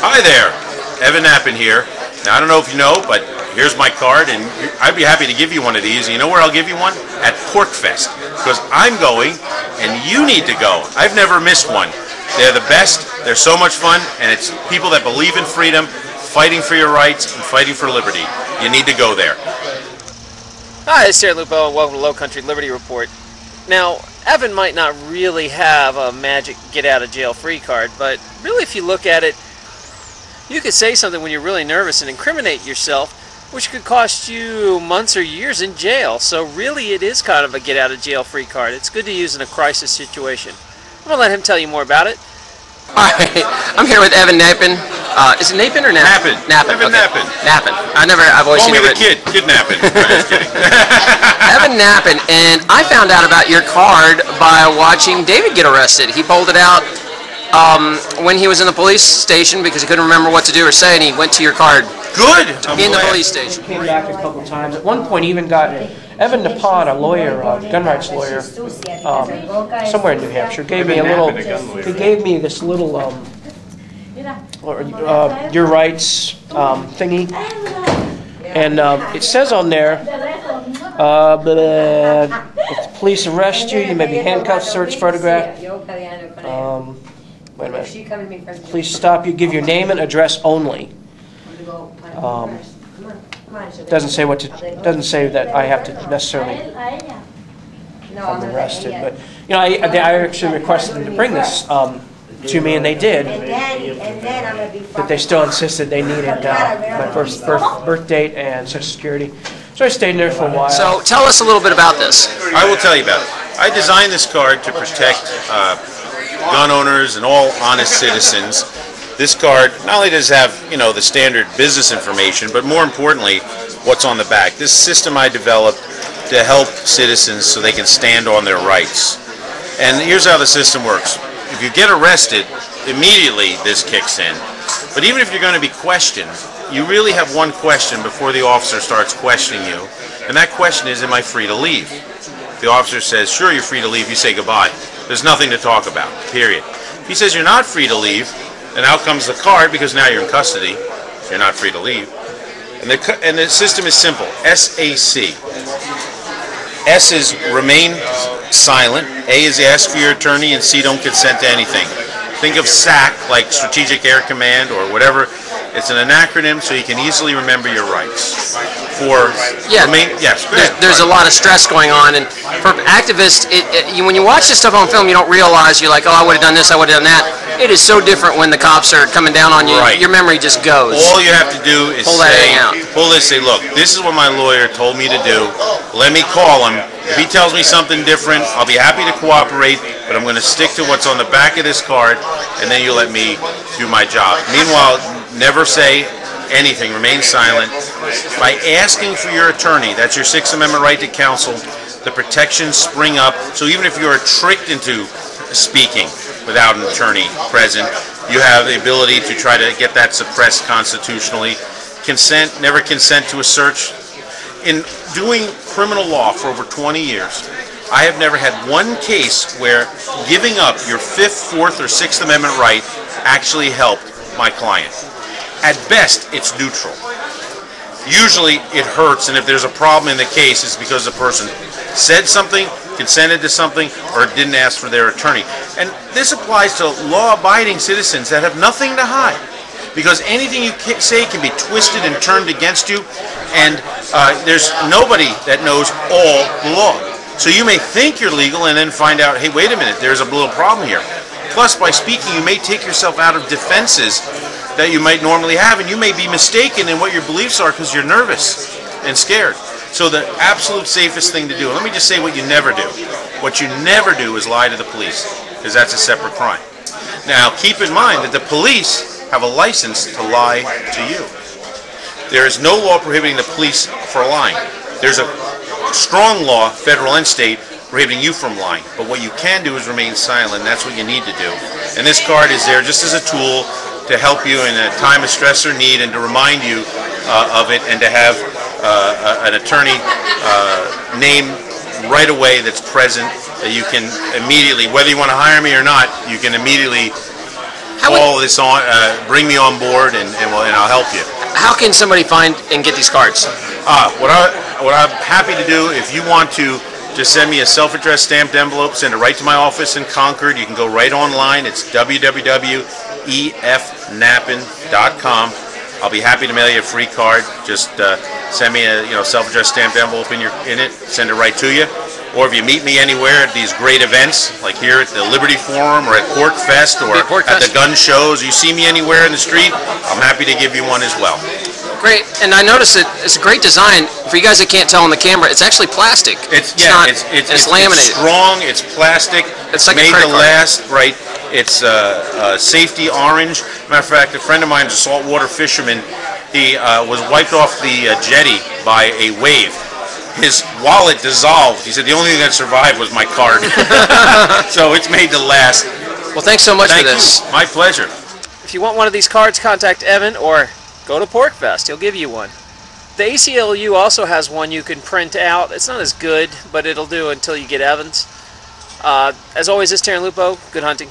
Hi there, Evan Nappen here. Now I don't know if you know, but here's my card, and I'd be happy to give you one of these. And you know where I'll give you one? At Porkfest, because I'm going, and you need to go. I've never missed one. They're the best. They're so much fun, and it's people that believe in freedom, fighting for your rights, and fighting for liberty. You need to go there. Hi, it's Sarah Lupo, and welcome to Low Country Liberty Report. Now, Evan might not really have a magic get-out-of-jail-free card, but really if you look at it, you could say something when you're really nervous and incriminate yourself, which could cost you months or years in jail. So really it is kind of a get-out-of-jail-free card. It's good to use in a crisis situation. I'm going to let him tell you more about it. Hi, I'm here with Evan Nappen. Is it Nappen or Nappen? Nappen. Evan okay. Nappen. Nappen. I've always seen it written. Kid Nappen. Just kidding. Evan Nappen, and I found out about your card by watching David get arrested. He pulled it out when he was in the police station because he couldn't remember what to do or say, and he went to your card. Good. In the police station. Came back a couple times. At one point, he even got Evan Nappen, a lawyer, gun rights lawyer, somewhere in New Hampshire, gave me a little. He gave me this little your rights thingy, and it says on there, if the police arrest you, you may be handcuffed, searched, photographed. Wait a minute. Police stop you, give your name and address only. Doesn't say what to. Doesn't say that I have to necessarily. I'm arrested, but you know, I actually requested them to bring this to me, and they did. But they still insisted they needed my birth date and Social Security. So I stayed in there for a while. So tell us a little bit about this. I will tell you about it. I designed this card to protect gun owners and all honest citizens. This card not only does it have, you know, the standard business information, but more importantly, what's on the back. This system I developed to help citizens so they can stand on their rights. And here's how the system works. If you get arrested, immediately this kicks in. But even if you're going to be questioned, you really have one question before the officer starts questioning you. And that question is, am I free to leave? If the officer says, sure, you're free to leave, you say goodbye. There's nothing to talk about, period. If he says you're not free to leave, then out comes the card, because now you're in custody. You're not free to leave. And the system is simple. SAC. S is remain silent. A is ask for your attorney, and C, don't consent to anything. Think of SAC, like Strategic Air Command or whatever. It's an acronym, so you can easily remember your rights. There's a lot of stress going on, and for activists, when you watch this stuff on film, you don't realize, you're like, oh, I would have done this, I would have done that. It is so different when the cops are coming down on you. Right. Your memory just goes. All you have to do is say, look, this is what my lawyer told me to do. Let me call him. If he tells me something different, I'll be happy to cooperate, but I'm going to stick to what's on the back of this card, and then you let me do my job. Meanwhile, never say anything. Remain silent. By asking for your attorney, that's your Sixth Amendment right to counsel, the protections spring up. So even if you're tricked into speaking without an attorney present, you have the ability to try to get that suppressed constitutionally. Consent, never consent to a search. In doing criminal law for over 20 years, I have never had one case where giving up your Fifth, Fourth, or Sixth Amendment right actually helped my client. At best, it's neutral. Usually it hurts, and if there's a problem in the case, it's because the person said something, consented to something, or didn't ask for their attorney. And this applies to law-abiding citizens that have nothing to hide, because anything you say can be twisted and turned against you, and there's nobody that knows all the law. So you may think you're legal and then find out, hey, wait a minute, there's a little problem here. Plus, by speaking, you may take yourself out of defenses that you might normally have, and you may be mistaken in what your beliefs are because you're nervous and scared. So the absolute safest thing to do, let me just say what you never do. What you never do is lie to the police, because that's a separate crime. Now, keep in mind that the police have a license to lie to you. There is no law prohibiting the police for lying. There's a strong law, federal and state, prohibiting you from lying. But what you can do is remain silent. That's what you need to do. And this card is there just as a tool to help you in a time of stress or need, and to remind you of it, and to have an attorney name right away that's present, that you can immediately, whether you want to hire me or not, you can immediately call this on, bring me on board, and I'll help you. How can somebody find and get these cards? What I'm happy to do, if you want to just send me a self-addressed stamped envelope, send it right to my office in Concord. You can go right online. It's www.efnappen.com. I'll be happy to mail you a free card. Just send me a self-addressed stamped envelope in it. Send it right to you. Or if you meet me anywhere at these great events, like here at the Liberty Forum or at Pork Fest or at the gun shows, you see me anywhere in the street, I'm happy to give you one as well. Great, and I noticed that it's a great design. For you guys that can't tell on the camera, it's actually plastic. It's laminated. It's strong. It's plastic. It's like made to last. Right. It's safety orange. Matter of fact, a friend of mine, a saltwater fisherman, he was wiped off the jetty by a wave. His wallet dissolved. He said the only thing that survived was my card. So it's made to last. Well, thanks so much for this. My pleasure. If you want one of these cards, contact Evan or go to Porkfest. He'll give you one. The ACLU also has one you can print out. It's not as good, but it'll do until you get Evan's. As always, this is Terran Lupo. Good hunting.